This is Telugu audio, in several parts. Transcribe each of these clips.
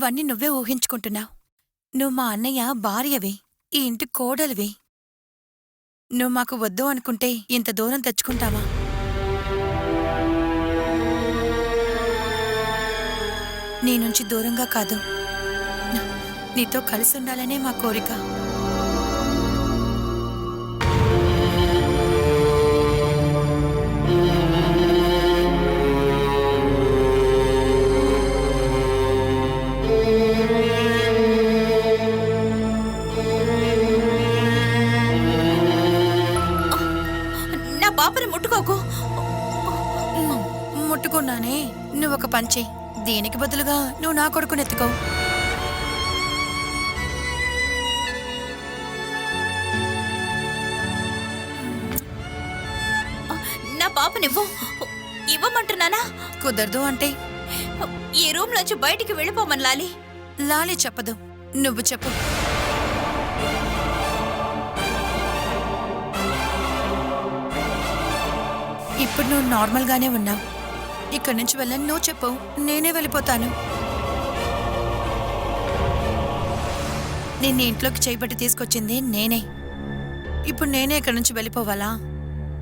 ఇవన్నీ నువ్వే ఊహించుకుంటున్నావు. నువ్వు మా అన్నయ్య భార్యవి, ఈ ఇంటి కోడలివి. నువ్వు మాకు వద్దు అనుకుంటే ఇంత దూరం తెచ్చుకుంటావా? నీ నుంచి దూరంగా కాదు, నీతో కలిసి ఉండాలనే మా కోరిక. నా పాపని ముట్టుకోకు. ముట్టుకున్నానే. నువ్వొక పంచి, దీనికి బదులుగా నువ్వు నా కొడుకునెత్తుకో. నా పాపనివ్వు. ఇవ్వమంటున్నానా? కుదరదు అంటే ఈ రూమ్ నుంచి బయటికి వెళ్ళిపోమని లాలి. లాలి చెప్పదు, నువ్వు చెప్పు. ఇప్పుడు నువ్వు నార్మల్గానే ఉన్నావు. ఇక్కడి నుంచి వెళ్ళని నువ్వు చెప్పు, నేనే వెళ్ళిపోతాను. నిన్ను ఇంట్లోకి చేయబట్టి తీసుకొచ్చింది నేనే. ఇప్పుడు నేనే ఇక్కడి నుంచి వెళ్ళిపోవాలా?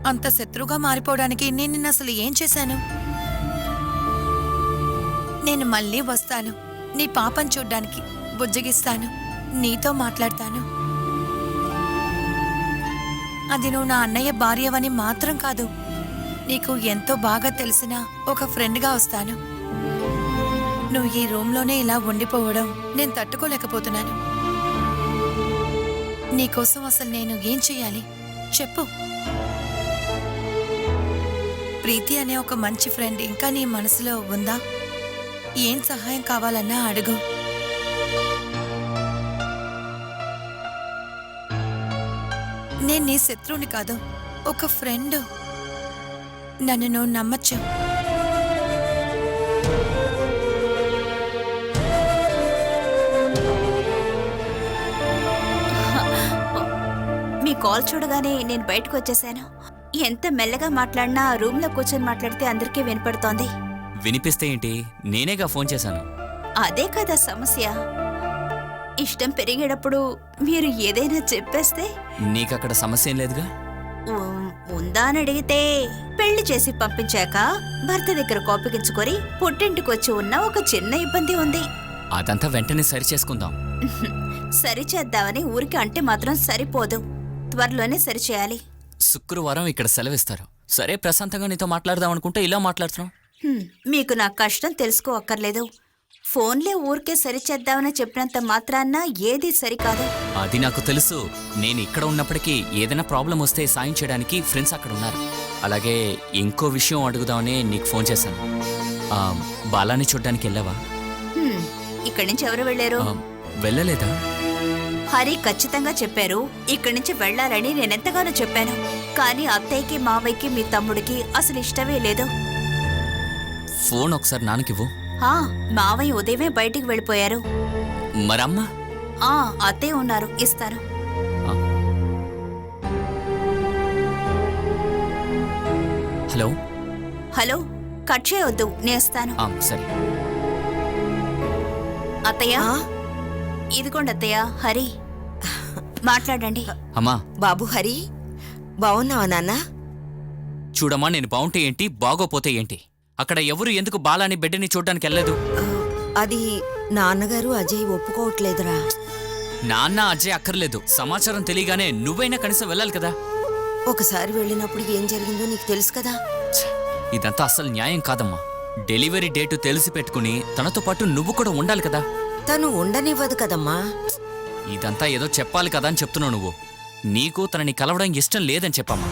అంత శత్రువుగా మారిపోవడానికి నేను నిన్ను అసలు ఏం చేశాను? నేను మళ్ళీ వస్తాను, నీ పాపం చూడ్డానికి, బుజ్జగిస్తాను, నీతో మాట్లాడతాను. అది నువ్వు నా అన్నయ్య భార్యవని మాత్రం కాదు, నీకు ఎంతో బాగా తెలిసిన ఒక ఫ్రెండ్గా వస్తాను. నువ్వు ఈ రూమ్లోనే ఇలా ఉండిపోవడం నేను తట్టుకోలేకపోతున్నాను. నీకోసం అసలు నేను ఏం చెయ్యాలి చెప్పు. ప్రీతి అనే ఒక మంచి ఫ్రెండ్ ఇంకా నీ మనసులో ఉందా? ఏం సహాయం కావాలన్నా అడుగు. నేను నీ శత్రువుని కాదు, ఒక ఫ్రెండ్. నన్ను నువ్వు నమ్మచ్చు. మీ కాల్ చూడగానే నేను బయటకు వచ్చేసాను. ఎంత మెల్లగా మాట్లాడినా రూమ్లో కూర్చొని మాట్లాడితే అందరికీ వినపడుతోంది. వినిపిస్తే ఏంటి, నేనేగా ఫోన్ చేశాను. అదే కదా సమస్య. ఇష్టం పెరిగేటప్పుడు మీరు ఏదైనా చెప్పేస్తే. నీకక్కడ సమస్య ఏం లేదుగా? ఉందా అని అడిగితే పెళ్లి చేసి పంపించాక భర్త దగ్గర కోపగించుకొని పుట్టింటికి వచ్చి ఉన్న ఒక చిన్న ఇబ్బంది ఉంది. అదంతా వెంటనే సరి చేసుకుందాం. సరిచేద్దామని ఊరికి అంటే మాత్రం సరిపోదు, త్వరలోనే సరిచేయాలి. శుక్రవారం ఇక్కడ సెలవిస్తారు. సరే, ప్రశాంతంగా నీతో మాట్లాడదాం అనుకుంటే ఇలా మాట్లాడుతున్నాం. మీకు నా కష్టం తెలుసుకోవక్కర్లేదు. ఫోన్లే ఊరికే సరిచేద్దామని చెప్పినంత మాత్రాన్న ఏదీ సరికాదు. అది నాకు తెలుసు. నేను ఇక్కడ ఉన్నప్పటికీ ఏదైనా ప్రాబ్లం వస్తే సాయం చేయడానికి ఫ్రెండ్స్ అక్కడ ఉన్నారు. అలాగే ఇంకో విషయం అడుగుదామని నీకు ఫోన్ చేశాను. బాలాని చూడ్డానికి వెళ్ళావా? ఇక్కడి నుంచి ఎవరు వెళ్ళారు? వెళ్ళలేదా? హరి ఖచ్చితంగా చెప్పారు ఇక్కడి నుంచి వెళ్లాలని. నేనెంతగానో చెప్పాను, కానీ అత్తయ్యకి మావయ్యకి మీ తమ్ముడికి అసలు ఇష్టమే లేదు. ఫోన్ ఒకసారి నాన్నకివ్వు. మావయ్య ఉదయమే బయటికి వెళ్ళిపోయారు. మరమ్మా? అత్తయ్య ఉన్నారు, ఇస్తాను. హలో హలో, కట్ చేయొద్దు, నేస్తాను. సరే. అత్తయ్య, ఇదిగోండి అత్తయ్య, హరి మాట్లాడండి. అమ్మా. బాబు హరి, బావున్నావా నాన్న? చూడమ్మా, నేను బాగుంటే ఏంటి, బాగోపోతే ఏంటి, అక్కడ ఎవరు ఎందుకు బాలాని బిడ్డని చూడ్డానికి వెళ్ళలేదు? అది నాన్నగారు అజయ్ ఒప్పుకోవట్లేదురా. నాన్న అజయ్ అక్కర్లేదు, సమాచారం తెలియగానే నువ్వైనా కనీసం వెళ్ళాలి కదా. ఒకసారి వెళ్ళినప్పుడు ఏం జరిగిందో నీకు తెలుసు కదా. ఇదంతా అసలు న్యాయం కాదమ్మా. డెలివరీ డేటు తెలిసి పెట్టుకుని తనతో పాటు నువ్వు కూడా ఉండాలి కదా. తను ఉండనివ్వదు కదమ్మా. ఇదంతా ఏదో చెప్పాలి కదా అని చెప్తున్నావు నువ్వు. నీకు తనని కలవడం ఇష్టం లేదని చెప్పమ్మా.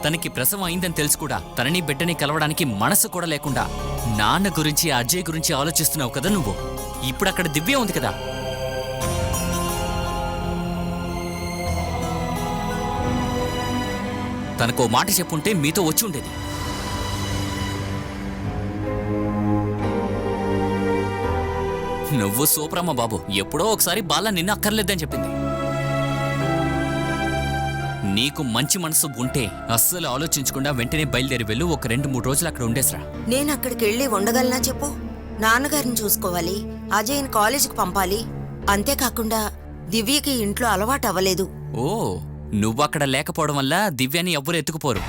తనకి ప్రసవం అయిందని తెలుసు కూడా తనని బిడ్డని కలవడానికి మనసు కూడా లేకుండా నాన్న గురించి అజయ్ గురించి ఆలోచిస్తున్నావు కదా నువ్వు. ఇప్పుడు అక్కడ దివ్య ఉంది కదా. తనకో మాట చెప్పుంటే మీతో వచ్చి ఉండేది. నువ్వు సూపరమ్మ బాబు. ఎప్పుడో ఒకసారి బాల నిన్ను అక్కర్లేదని చెప్పింది. నీకు మంచి మనసు ఉంటే అస్సలు ఆలోచించకుండా వెంటనే బయలుదేరి వెళ్ళు. ఒక 2-3 రోజులు అక్కడ ఉండేసరా. నేను అక్కడికి వెళ్ళి ఉండగలనా చెప్పు? నాన్నగారిని చూసుకోవాలి, అజయ్ని కాలేజీకి పంపాలి. అంతేకాకుండా దివ్యకి ఇంట్లో అలవాటు అవ్వలేదు. ఓ, నువ్వక్కడ లేకపోవడం వల్ల దివ్యాని ఎవ్వరు ఎత్తుకుపోరు.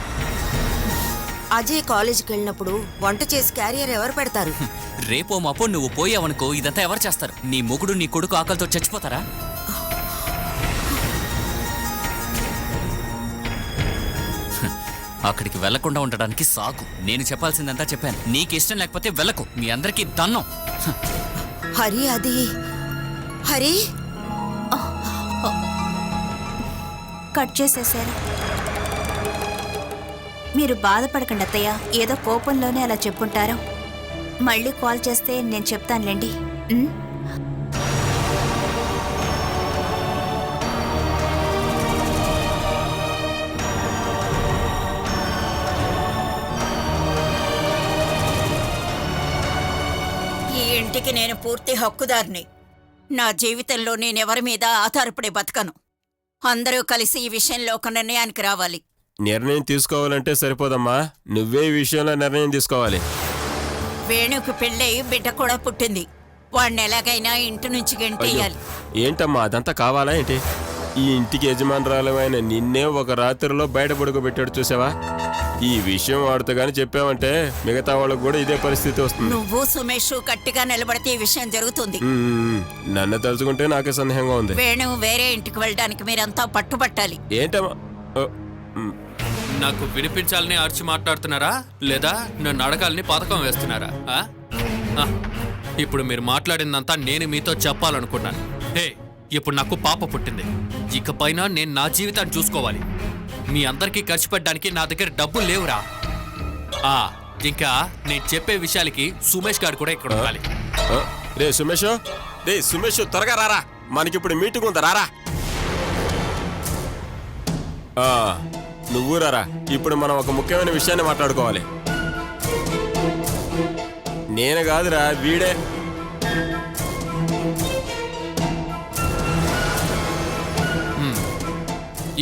అజయ్ కాలేజీకి వెళ్ళినప్పుడు వంట చేసి క్యారియర్ ఎవరు పెడతారు? రేపో మాపో నువ్వు పోయావనుకో, ఇదంతా ఎవరు చేస్తారు? నీ మొగుడు నీ కొడుకు ఆకలితో చచ్చిపోతారా? అక్కడికి వెళ్లకుండా ఉండడానికి సాకు. నేను చెప్పాల్సిందంతా చెప్పాను. నీకు ఇష్టం లేకపోతే వెళ్ళకు. మీ అందరికీ దన్నం. హరి, అది హరి కట్ చేసేశారు. మీరు బాధపడకండి అత్తయ్య, ఏదో కోపంలోనే అలా చెప్పుంటారు. మళ్ళీ కాల్ చేస్తే నేను చెప్తానులేండి. ఉమ్? ఈ ఇంటికి నేను పూర్తి హక్కుదారిని. నా జీవితంలో నేనెవరి మీద ఆధారపడి బతకను. అందరూ కలిసి ఈ విషయంలో ఒక నిర్ణయానికి రావాలి. నిర్ణయం తీసుకోవాలంటే సరిపోదమ్మా, నువ్వే ఈ విషయంలో నిర్ణయం తీసుకోవాలి. వేణుకు పెళ్ళయి బిడ్డ కూడా పుట్టింది. వాడిని ఎలాగైనా ఇంటి నుంచి గెంటేయాలి. ఏంటమ్మా అదంతా కావాలా ఏంటి? ఈ ఇంటికి యజమానురాలమైన నిన్నే ఒక రాత్రిలో బయట పడుకోబెట్టాడు చూసావా? ఈ విషయం వాడితో గాని చెప్పావంటే మిగతా వాళ్ళకు కూడా ఇదే పరిస్థితి వస్తుంది. నువ్వు సుమేష్ గట్టిగా నిలబడితే ఈ విషయం జరుగుతుంది. నన్ను తలుచుకుంటే నాకే సందేహంగా ఉంది. వేణు వేరే ఇంటికి వెళ్ళడానికి మీరంతా పట్టుబట్టాలి. ఏంటమ్మా? నాకు వినిపించాలని అరిచి మాట్లాడుతున్నారా, లేదా నన్ను అడగాలని పథకం వేస్తున్నారా? ఇప్పుడు మీరు మాట్లాడిందంతా నేను మీతో చెప్పాలనుకున్నాను. హే, ఇప్పుడు నాకు పాప పుట్టింది. ఇకపైన నేను నా జీవితాన్ని చూసుకోవాలి. మీ అందరికీ ఖర్చు పెట్టడానికి నా దగ్గర డబ్బులు లేవురా. ఇంకా నేను చెప్పే విషయాలకి సుమేష్ గారు కూడా ఇక్కడ ఉండాలి. రే సుమేష్ త్వరగా రారా, మనకిప్పుడు మీటింగ్ ఉందా, రారా. నువ్వు రారా. ఇప్పుడు మనం ఒక ముఖ్యమైన విషయాన్ని మాట్లాడుకోవాలి. నేను కాదురా, వీడే.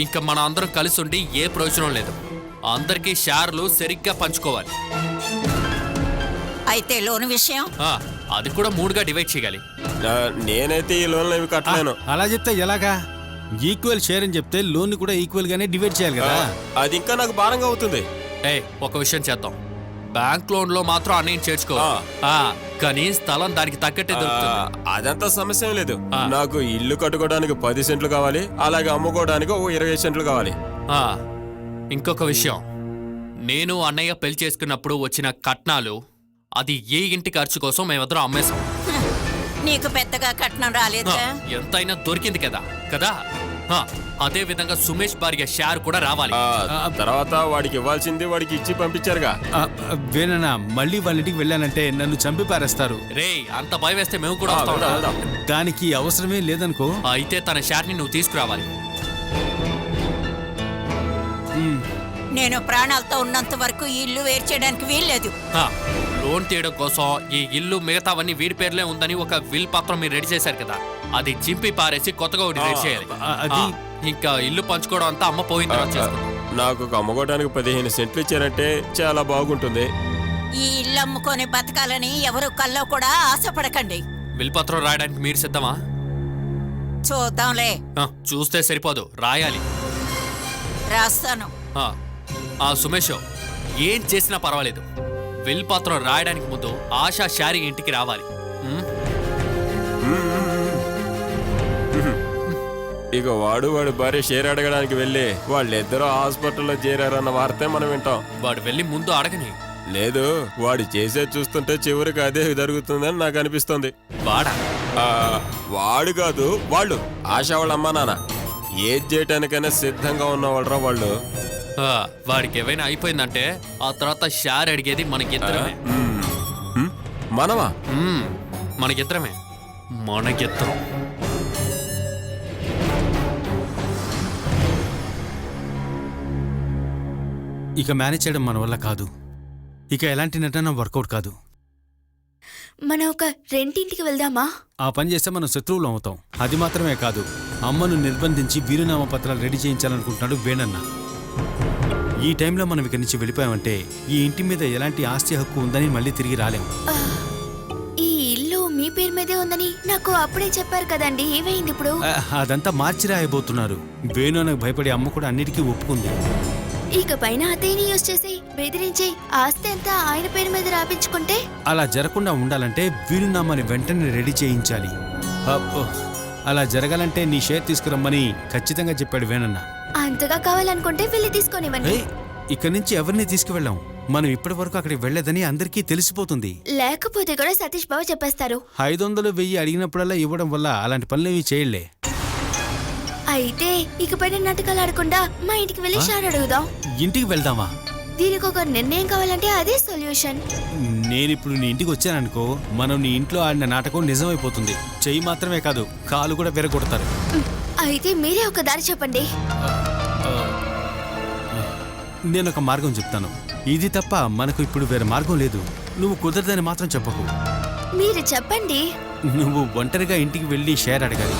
ఇంకా మన అందరం కలిసి ఉండి ఏ ప్రయోజనం లేదు. అందరికీ షేర్లు సరిగ్గా పంచుకోవాలి. అయితే లోను విషయం అది కూడా 3గా డివైడ్ చేయాలి. నేనైతే ఈ లోన్లు ఇవి కట్టలేను. అలా చెప్తే ఎలాగా? ఈక్వల్ షేర్ అని చెప్తే లోన్ కూడా ఈక్వల్ గానే డివైడ్ చేయాలి కదా. అది ఇంకా నాకు భారంగా అవుతుంది. ఒక విషయం చేద్దాం. బ్యాంక్ లోన్ లో మాత్రం అన్నయ్య చేర్చుకో. కానీ స్థలం దానికి తగ్గట్టే దొరుకుతుంది. అదంతా సమస్య లేదు. నాకు ఇల్లు కట్టుకోవడానికి 10 సెంట్లు కావాలి, అలాగే అమ్ముకోవడానికి 20 సెంట్లు కావాలి. ఇంకొక విషయం, నేను అన్నయ్య పెళ్లి చేసుకున్నప్పుడు వచ్చిన కట్నాలు అది ఏ ఇంటి ఖర్చు కోసం మేమిద్దరం అమ్మేశాం. నీకు పెద్దగా కట్నం రాలేదా? ఎంతైనా దొరికింది కదా కదా. అదే విధంగా సుమేష్ భార్య షేర్ కూడా రావాలి. తర్వాత వాడికి ఇవ్వాల్సింది వాడికి ఇచ్చి పంపించారుగా. వేనన్నా, మళ్ళీ వాళ్ళ ఇంటికి వెళ్ళానంటే నన్ను చంపి పారేస్తారు. రే, అంత భయం వేస్తే మేము కూడా వస్తాం. దానికి అవసరమే లేదనుకో. అయితే తన షేర్ ని నువ్వు తీసుకురావాలి. నేను ప్రాణాలతో ఉన్నంత వరకు ఈ ఇల్లు వేరు చేయడానికి వీల్లేదు. లోన్ తీయడం కోసం ఈ ఇల్లు మిగతావన్నీ వీడి పేర్లే ఉందని ఒక విల్ పత్రం మీరు రెడీ చేశారు కదా, అది చింపి పారేసి కొత్తగా ఒకటి రెడీ చేయాలి. ఇంకా ఇల్లు పంచుకోవడం అంతా అమ్మ పోయింది. నాకు అమ్ముకోవడానికి 15 సెంట్లు ఇచ్చారంటే చాలా బాగుంటుంది. ఈ ఇల్లు అమ్ముకొని బతకాలని ఎవరు కల్లో కూడా ఆశపడకండి. విల్ పత్రం రాయడానికి మీరు సిద్ధమా? చూద్దాంలే. చూస్తే సరిపోదు, రాయాలి. రాస్తాను. సుమేష్, ఏం చేసినా పర్వాలేదు, విల్ పత్రం రాయడానికి ముందు ఆశా శారీ ఇంటికి రావాలి. ఇక వాడి భార్య షేర్ అడగడానికి వెళ్ళి వాళ్ళిద్దరూ హాస్పిటల్లో చేరారన్న వార్తే మనం వింటాం. వాడు వెళ్ళి ముందు అడగని. లేదు, వాడు చేసేది చూస్తుంటే చివరికి అదే జరుగుతుందని నాకు అనిపిస్తుంది. వాడు కాదు, వాళ్ళు ఆశా వాళ్ళ అమ్మా నాన్న ఏది చేయటానికైనా సిద్ధంగా ఉన్నవాళ్ళరా వాళ్ళు. వాడికి ఏమైనా అయిపోయిందంటే ఆ తర్వాత షేర్ అడిగేది మనకిద్దరమే. మనమా? మనకిద్దరమే. ఇక మేనేజ్ చేయడం మన వల్ల కాదు. ఇక ఎలాంటి నటన వర్కౌట్ కాదు. మనం ఒక రెంటింటికి వెళ్దామా? ఆ పని చేస్తే మనం శత్రువులు అవుతాం. అది మాత్రమే కాదు, అమ్మను నిర్బంధించి వీరునామా పత్రాలు రెడీ చేయించాలనుకుంటున్నాడు వేణన్న. ఈ టైంలో మనం ఇక్కడి నుంచి వెళ్ళిపోయామంటే ఈ ఇంటి మీద ఎలాంటి ఆస్తి హక్కు ఉందని మళ్ళీ తిరిగి రాలేం. ఈ ఇల్లు మీ పేరు మీదే ఉందని నాకు అప్పుడే చెప్పారు కదండి, ఏమైంది ఇప్పుడు? అదంతా మార్చి రాయబోతున్నారు. వేణునకు భయపడి అమ్మ కూడా అన్నిటికీ ఒప్పుకుంది. ఇక పైన అతయ్యని యూజ్ చేసి బెదిరించి ఆస్తి అంతా ఆయన పేరు మీద రాపించుకుంటే? అలా జరగకుండా ఉండాలంటే వీరునామాని వెంటనే రెడీ చేయించాలి. అబ్బో, అలా జరగాలంటే నీ షేర్ తీసుకురమ్మని ఖచ్చితంగా చెప్పాడు వేణన్న. అంతగా కావాలనుకుంటే వెళ్ళి తీసుకొనివ్వండి. ఇక్కడి నుంచి ఎవరిని తీసుకువెళ్ళాం. మనం ఇప్పటి వరకు అక్కడికి వెళ్లేదని అందరికీ తెలిసిపోతుంది. లేకపోతే కూడా సతీష్ బాబు చెప్పేస్తారు. 500, 1000 అడిగినప్పుడల్లా ఇవ్వడం వల్ల అలాంటి పనులేవి చేయలే. అయితే ఇక పైన నాటకాలు ఆడకుండా మా ఇంటికి వెళ్ళి షార్ అడుగుదాం. ఇంటికి వెళ్దామా? దీనికి ఒక నిర్ణయం కావాలంటే అదే సొల్యూషన్. నేనిప్పుడు నీ ఇంటికి వచ్చాననుకో, మనం నీ ఇంట్లో ఆడిన నాటకం నిజమైపోతుంది. చెయ్యి మాత్రమే కాదు, కాలు కూడా విరగొడతారు. అయితే మీరే ఒక దారి చెప్పండి. నేను ఒక మార్గం చెప్తాను. ఇది తప్ప మనకు ఇప్పుడు వేరే మార్గం లేదు. నువ్వు కుదరదని మాత్రం చెప్పకు. మీరు చెప్పండి. నువ్వు ఒంటరిగా ఇంటికి వెళ్ళి షేర్ అడగాలి.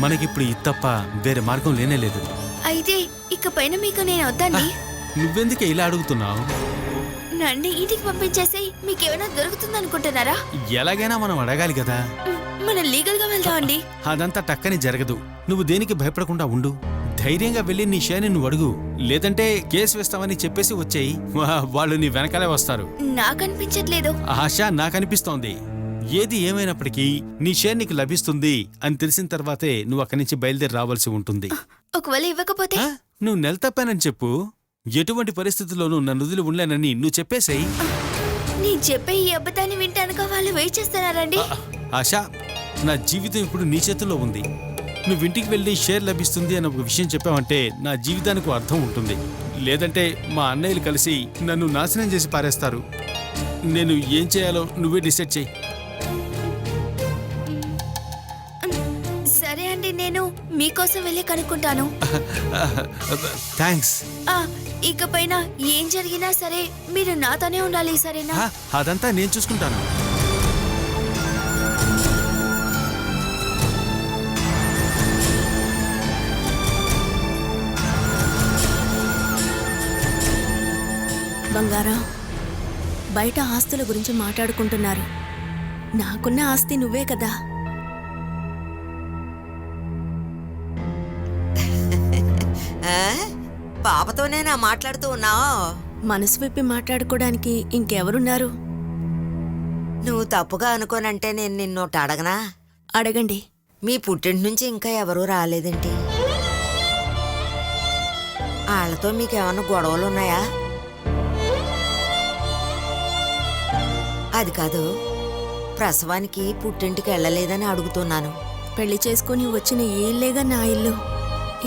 మనకిప్పుడు ఇది తప్ప వేరే మార్గం లేనే లేదు. అయితే ఇక పైన మీకు నేను వద్దండి. నువ్వెందుకే ఇలా అడుగుతున్నావు? నన్ను ఇంటికి పంపించేసి మీకేమైనా దొరుకుతుంది అనుకుంటున్నారా? ఎలాగైనా మనం అడగాలి కదా. మనం లీగల్ గా వెళ్దామండి. అదంతా టక్కని జరగదు. నువ్వు దేనికి భయపడకుండా ఉండు. ధైర్యంగా వెళ్ళి నీ షేర్ని నువ్వు అడుగు. లేదంటే కేసు వేస్తామని చెప్పేసి వచ్చేయి. వాళ్ళు నీ వెనకాలే వస్తారు. నాకనిపించట్లేదు. ఆశ నాకనిపిస్తోంది. ఏది ఏమైనప్పటికీ నీ షేర్ నీకు లభిస్తుంది అని తెలిసిన తర్వాతే నువ్వు అక్కడి నుంచి బయలుదేరి రావాల్సి ఉంటుంది. ఒకవేళ ఇవ్వకపోతే? నువ్వు నెల తప్పానని చెప్పు. ఎటువంటి పరిస్థితుల్లోనూ నన్ను వదిలి ఉండలేనని నువ్వు చెప్పేసేయి. నేను చెప్పే ఈ అబద్ధాన్ని వింటానుగా వాళ్ళు వెయిట్ చేస్తున్నారండి. ఆశ, నా జీవితం ఇప్పుడు నీ చేతుల్లో ఉంది. నువ్వు ఇంటికి వెళ్ళి షేర్ లభిస్తుంది అని ఒక విషయం చెప్పావంటే నా జీవితానికి అర్థం ఉంటుంది. లేదంటే మా అన్నయ్యలు కలిసి నన్ను నాశనం చేసి పారేస్తారు. నేను ఏం చేయాలో నువ్వే డిసైడ్ చెయ్యి. సరే అండి, నేను మీకోసం వెళ్ళి కనుక్కుంటాను. థ్యాంక్స్. ఇక పైన ఏం జరిగినా సరే మీరు నాతోనే ఉండాలి, సరేనా? అదంతా నేను చూసుకుంటాను. బంగారం, బయట ఆస్తుల గురించి మాట్లాడుకుంటున్నారు. నాకున్న ఆస్తి నువ్వే కదా. పాపతోనేనా మాట్లాడుతూ ఉన్నావు? మనసు విప్పి మాట్లాడుకోవడానికి ఇంకెవరున్నారు? నువ్వు తప్పుగా అనుకోనంటే నేను నిన్నోటి అడగనా? అడగండి. మీ పుట్టింటి నుంచి ఇంకా ఎవరూ రాలేదేంటి? వాళ్ళతో మీకేమన్నా గొడవలు ఉన్నాయా? అది కాదు, ప్రసవానికి పుట్టింటికి వెళ్ళలేదని అడుగుతున్నాను. పెళ్లి చేసుకుని వచ్చిన ఏ ఇల్లేగా నా ఇల్లు.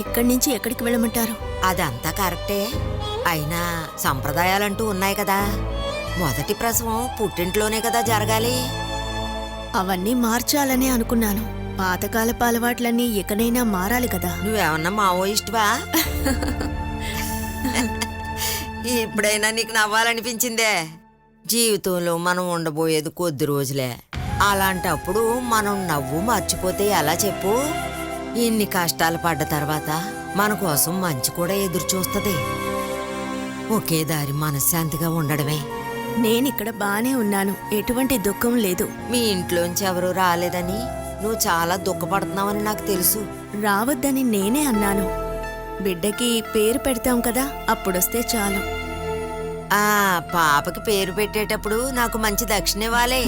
ఇక్కడి నుంచి ఎక్కడికి వెళ్ళమంటారు? అదంతా కరెక్టే. అయినా సంప్రదాయాలంటూ ఉన్నాయి కదా. మొదటి ప్రసవం పుట్టింట్లోనే కదా జరగాలి. అవన్నీ మార్చాలనే అనుకున్నాను. పాతకాలపు అలవాట్లన్నీ ఎక్కడైనా మారాలి కదా. నువ్వేమన్నా మావోయిస్టువా? ఇప్పుడైనా నీకు నవ్వాలనిపించిందే? జీవితంలో మనం ఉండబోయేది కొద్ది రోజులే. అలాంటప్పుడు మనం నవ్వు మర్చిపోతే ఎలా చెప్పు? ఇన్ని కష్టాలు పడ్డ తర్వాత మన కోసం మంచి కూడా ఎదురు చూస్తుంది. ఒకే దారి మనశ్శాంతిగా ఉండడమే. నేనిక్కడ బానే ఉన్నాను, ఎటువంటి దుఃఖం లేదు. మీ ఇంట్లోంచి ఎవరూ రాలేదని నువ్వు చాలా దుఃఖపడుతున్నావని నాకు తెలుసు. రావద్దని నేనే అన్నాను. బిడ్డకి పేరు పెడతాం కదా, అప్పుడొస్తే చాలు. పాపకి పేరు పెట్టేటప్పుడు నాకు మంచి దక్షిణ ఇవ్వాలి.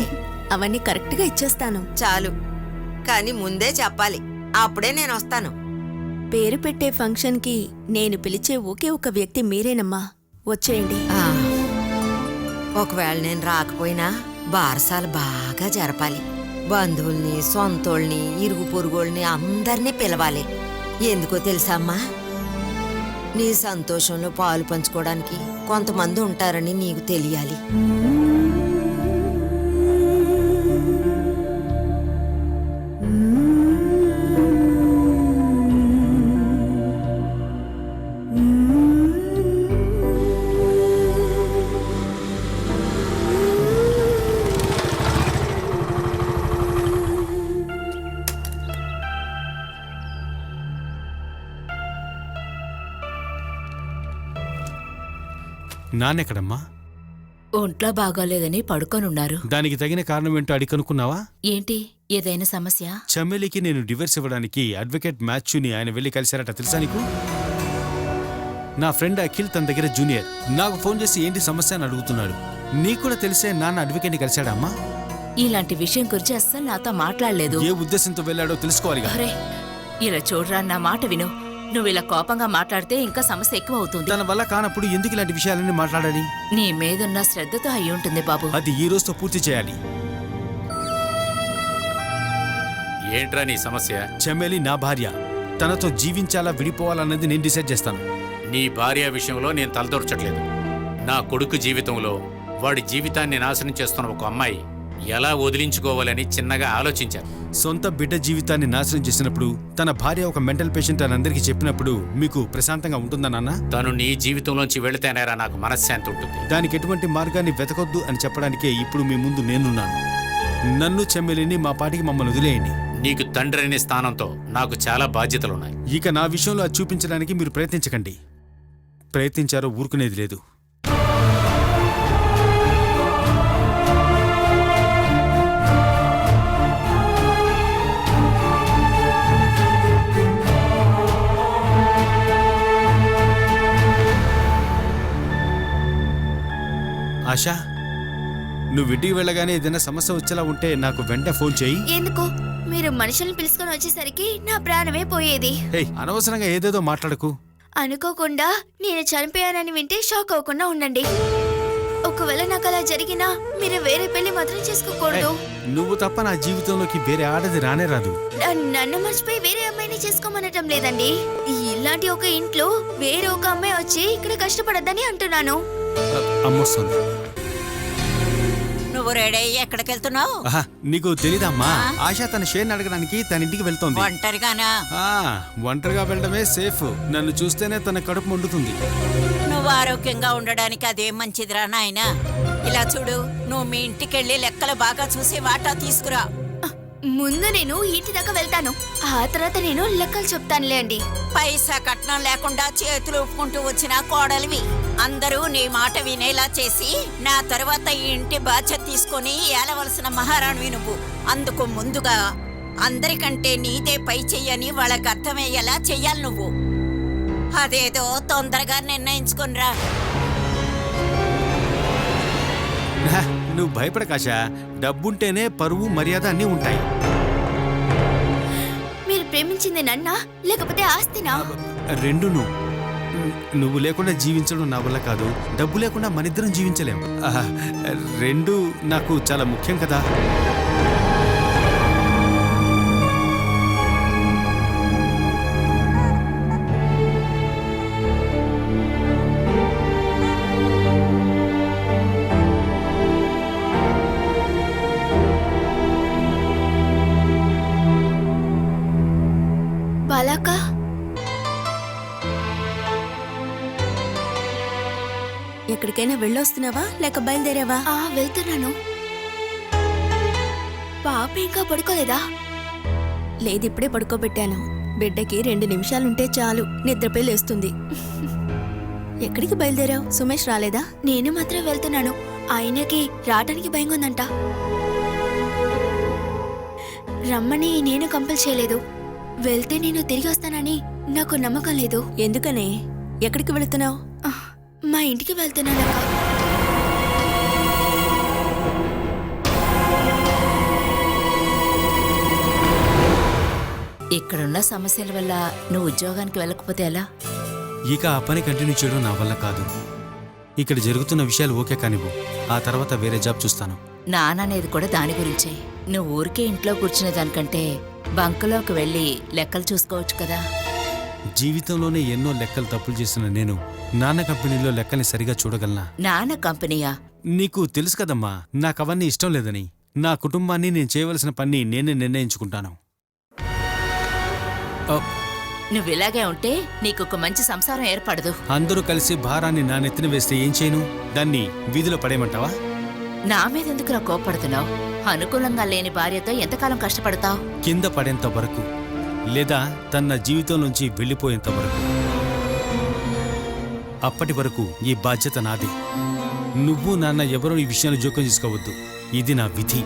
అవన్నీ కరెక్ట్గా ఇచ్చేస్తాను. చాలు, కానీ ముందే చెప్పాలి. అప్పుడే నేను వస్తాను. పేరు పెట్టే ఫంక్షన్కి నేను పిలిచే ఒకే ఒక వ్యక్తి మీరేనమ్మా. వచ్చేయండి. ఒకవేళ నేను రాకపోయినా బారసాలు బాగా జరపాలి. బంధువుల్ని, సొంతోళ్ళని, ఇరుగు పొరుగుల్ని అందరినీ పిలవాలి. ఎందుకో తెలుసమ్మా? నీ సంతోషంలో పాలు పంచుకోవడానికి కొంతమంది ఉంటారని నీకు తెలియాలి. నాన్నెక్కడమ్మా? ఒంట్లో బాగోలేదని పడుకొనున్నారు. దానికి తగిన కారణం ఏంటో అడిగి కనుక్కున్నావా? ఏంటి, ఏదైనా సమస్య? చమ్మేలికి నేను డివోర్స్ ఇవ్వడానికి అడ్వకేట్ మాథ్యూని ఆయన వెళ్ళి కలిశారట, తెలుసా నీకు? నా ఫ్రెండ్ అఖిల్ తన దగ్గర జూనియర్ నాకు ఫోన్ చేసి ఏంటి సమస్య అని అడుగుతున్నాడు. నీకు కూడా తెలిసే నాన్న అడ్వకేట్ని కలిశాడా అమ్మా? ఇలాంటి విషయం గురించి అస్సలు నాతో మాట్లాడలేదు. ఏ ఉద్దేశంతో వెళ్ళాడో తెలుసుకోవాలిగా. అరే, ఇలా చూడరా, నా మాట విను. నువ్వు ఇలా కోపంగా మాట్లాడితే ఇంకా సమస్య ఎక్కువ అవుతుంది. తన వల్ల కానప్పుడు ఎందుకు ఇలాంటి విషయాలన్నీ మాట్లాడాలి? నీ మీదున్న శ్రద్ధతో అయి ఉంటుంది బాబు. అది ఈ రోజుతో పూర్తి చేయాలి. ఏంట్రా నీ సమస్య? చమ్మేలి నా భార్య. తనతో జీవించాలా విడిపోవాలన్నది నేను డిసైడ్ చేస్తాను. నీ భార్య విషయంలో నేను తలదొరచట్లేదు. నా కొడుకు జీవితంలో వాడి జీవితాన్ని నాశనం చేస్తున్న ఒక అమ్మాయి ఎలా వదిలించుకోవాలని చిన్నగా ఆలోచించాను. సొంత బిడ్డ జీవితాన్ని నాశనం చేసినప్పుడు తన భార్య ఒక మెంటల్ పేషెంట్ అని అందరికీ చెప్పినప్పుడు మీకు ప్రశాంతంగా ఉంటుందా నాన్న? తను నీ జీవితంలోంచి వెళితేనేరా నాకు మనశ్శాంతి ఉంటుంది. దానికి ఎటువంటి మార్గాన్ని వెతకొద్దు అని చెప్పడానికే ఇప్పుడు మీ ముందు నేనున్నాను. నన్ను చెమ్మెలిని మా పాటికి మమ్మల్ని వదిలేయండి. నీకు తండ్రి అనే స్థానంతో నాకు చాలా బాధ్యతలున్నాయి. ఇక నా విషయంలో అది చూపించడానికి మీరు ప్రయత్నించకండి. ప్రయత్నించారో ఊరుకునేది లేదు. ఆశా, నువ్వు ఇంటికి వెళ్ళగానే ఏదైనా సమస్య వచ్చేలా ఉంటే నాకు వెంటనే ఫోన్ చేయి. ఎందుకు? మీరు మనుషుల్ని పిలుచుకొని వచ్చేసరికి నా ప్రాణమే పోయేది. హే, అనవసరంగా ఏదేదో మాట్లాడకు. అనుకోకుండా నేను చనిపోయానని వింటే షాక్ అవ్వకుండా ఉండండి. ఒకవేళ నాకు అలా జరిగినా మీరు వేరే పెళ్లి మాత్రం చేసుకోకూడదు. నువ్వు తప్ప నా జీవితంలోకి వేరే ఆడది రానే రాదు. నన్ను మర్చిపోయి వేరే అమ్మాయిని చేసుకోమనటం లేదండి. ఇలాంటి ఒక ఇంట్లో వేరే ఒక అమ్మాయి వచ్చి ఇక్కడ కష్టపడద్దని అంటున్నాను. అమ్మొస్తుంది. నువ్వు రెడీ ఎక్కడికి వెళ్తున్నావు? నీకు తెలీదమ్మా, ఆశ తన షేర్ని అడగడానికి తన ఇంటికి వెళ్తోంది. ఒంటరిగానా? ఒంటరిగా వెళ్ళడమే సేఫ్. నన్ను చూస్తేనే తన కడుపు మండుతుంది. నువ్వు ఆరోగ్యంగా ఉండడానికి అదేం మంచిదిరా నాయనా. ఇలా చూడు, నువ్వు మీ ఇంటికెళ్ళి లెక్కలు బాగా చూసి వాటా తీసుకురా. ముందు నేను ఇంటి దాకా వెళ్తాను, ఆ తర్వాత నేను లెక్కలు చెప్తానులే అండి. పైసా కట్నం లేకుండా చేతులు ఊపుకుంటూ వచ్చిన కోడలివి. అందరూ నీ మాట వినేలా చేసి నా తర్వాత ఈ ఇంటి బాధ్యత తీసుకొని ఏలవలసిన మహారాణివి నువ్వు. అందుకు ముందుగా అందరికంటే నీదే పై చెయ్యని వాళ్ళకి అర్థమయ్యేలా చెయ్యాలి నువ్వు. అదేదో తొందరగా నిర్ణయించుకునిరా. నువ్వు భయపడకాశ, డబ్బుంటేనే పరువు మర్యాద అన్నీ ఉంటాయి. మీరు ప్రేమించింది నన్నా లేకపోతే ఆస్తినా? రెండును. నువ్వు లేకుండా జీవించడం నా వల్ల కాదు, డబ్బు లేకుండా మనిద్దరం జీవించలేం. రెండు నాకు చాలా ముఖ్యం కదా. బాలాకా, ఎక్కడికైనా వెళ్ళొస్తున్నావా లేక బయలుదేరావా? వెళ్తున్నాను. పాప ఇంకా పడుకోలేదా? లేదు, ఇప్పుడే పడుకోబెట్టాను. బిడ్డకి 2 నిమిషాలుంటే చాలు నిద్రపై లేస్తుంది. ఎక్కడికి బయలుదేరావు? సుమేష్ రాలేదా? నేను మాత్రం వెళ్తున్నాను. ఆయనకి రావడానికి భయంగా ఉందంట. రమ్మని నేను కంపల్ చేయలేదు. వెళ్తే నేను తిరిగి వస్తానని నాకు నమ్మకం లేదు. ఎందుకనే? ఎక్కడికి వెళుతున్నావు? మా ఇంటికి వెళ్తున్నానక్క. ఇక్కడున్న సమస్యల వల్ల నువ్వు ఉద్యోగానికి వెళ్ళకపోతే ఎలా? ఇక ఆ పని కంటిన్యూ చేయడం నా వల్ల కాదు. ఇక్కడ జరుగుతున్న విషయాలు ఓకే కానివ్వు, ఆ తర్వాత వేరే జాబ్ చూస్తాను. నాననేది కూడా దాని గురించే. నువ్వు ఊరికే ఇంట్లో కూర్చునే దానికంటే బంకులోకి వెళ్ళి లెక్కలు చూసుకోవచ్చు కదా. జీవితంలోనే ఎన్నో లెక్కలు తప్పులు చేసిన నేను నాన్న కంపెనీలో లెక్కల్ని సరిగా చూడగలనా? నాన్న కంపెనీయా? నీకు తెలుసు కదమ్మా, నాకవన్నీ ఇష్టం లేదని. నా కుటుంబాన్ని నేను చేయవలసిన పని నేనే నిర్ణయించుకుంటాను. నువ్విలాగే ఉంటే నీకు ఒక మంచి సంసారం ఏర్పడదు. అందరూ కలిసి భారాన్ని నా నెత్తిన వేస్తే ఏం చేయను? దాన్ని వీధిలో పడేయమంటావా? నా మీద ఎందుకు కోప్పడుతున్నావు? అనుకూలంగా లేని భార్యతో ఎంతకాలం కష్టపడతావు? కింద పడేంత వరకు, లేదా తన జీవితం నుంచి వెళ్ళిపోయేంత వరకు. అప్పటి వరకు ఈ బాధ్యత నాదే. నువ్వు నాన్న ఎవరో ఈ విషయాన్ని జోక్యం చేసుకోవద్దు. ఇది నా విధి.